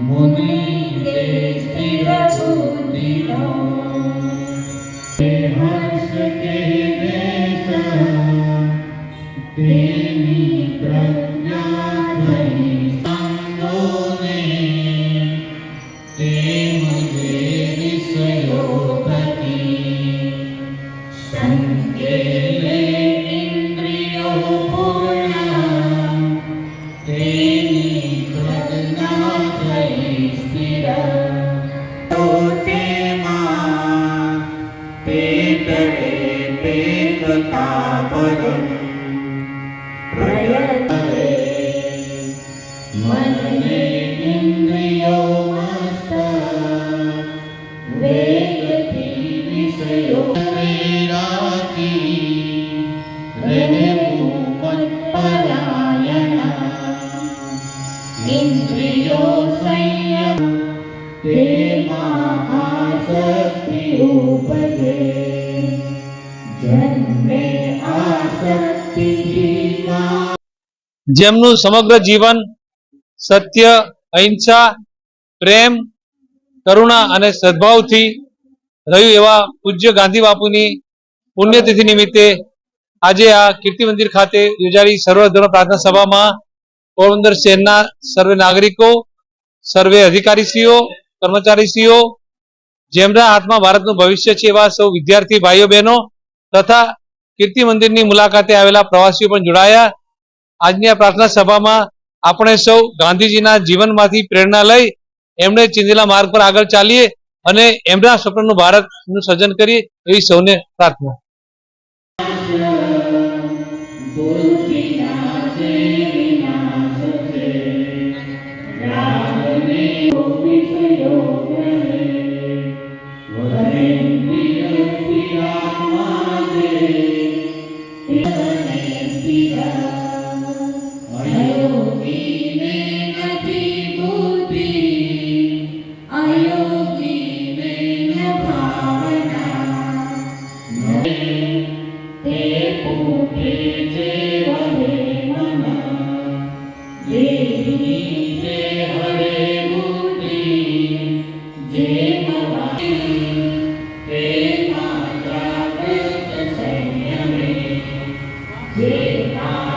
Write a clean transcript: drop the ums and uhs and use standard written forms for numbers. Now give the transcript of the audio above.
मुनि ते स्थिर बुद्धिनो हर्ष के देश तेनी प्रज्ञा धनी संगोने ते मुझे विषयोपति संकेले इंद्रियो पूर्ण तेनी प्रज्ञा धनी स्थिर पेटवे पेटता परम प्रयत्ने मन ने इंद्रियों मस्त वेग थी विषयों से राखी रहू मन परायणा इंद्रियों संयम ते महाशक्ति उपजे जन्मे आसक्ति જેમનું સમગ્ર જીવન સત્ય, અહિંસા, પ્રેમ, કરુણા અને સદભાવથી રહ્યું એવા પૂજ્ય ગાંધી બાપુની પુણ્યતિથિ નિમિત્તે આજે આ કીર્તિ મંદિર ખાતે યોજાયેલી સર્વધર્મ પ્રાર્થના સભામાં પોરબંદર શહેરના સર્વે નાગરિકો, સર્વે અધિકારીશ્રીઓ, કર્મચારીશ્રીઓ, જેમના હાથમાં ભારતનું ભવિષ્ય છે એવા સૌ વિદ્યાર્થી ભાઈઓ બહેનો તથા કીર્તિ મંદિરની મુલાકાતે આવેલા પ્રવાસીઓ પણ જોડાયા. આજની આ પ્રાર્થના સભામાં આપણે સૌ ગાંધીજીના જીવનમાંથી પ્રેરણા લઈ એમણે ચીંધેલા માર્ગ પર આગળ ચાલીએ અને એમના સ્વપ્નનું ભારતનું સર્જન કરીએ એવી સૌને પ્રાર્થના. Yeah.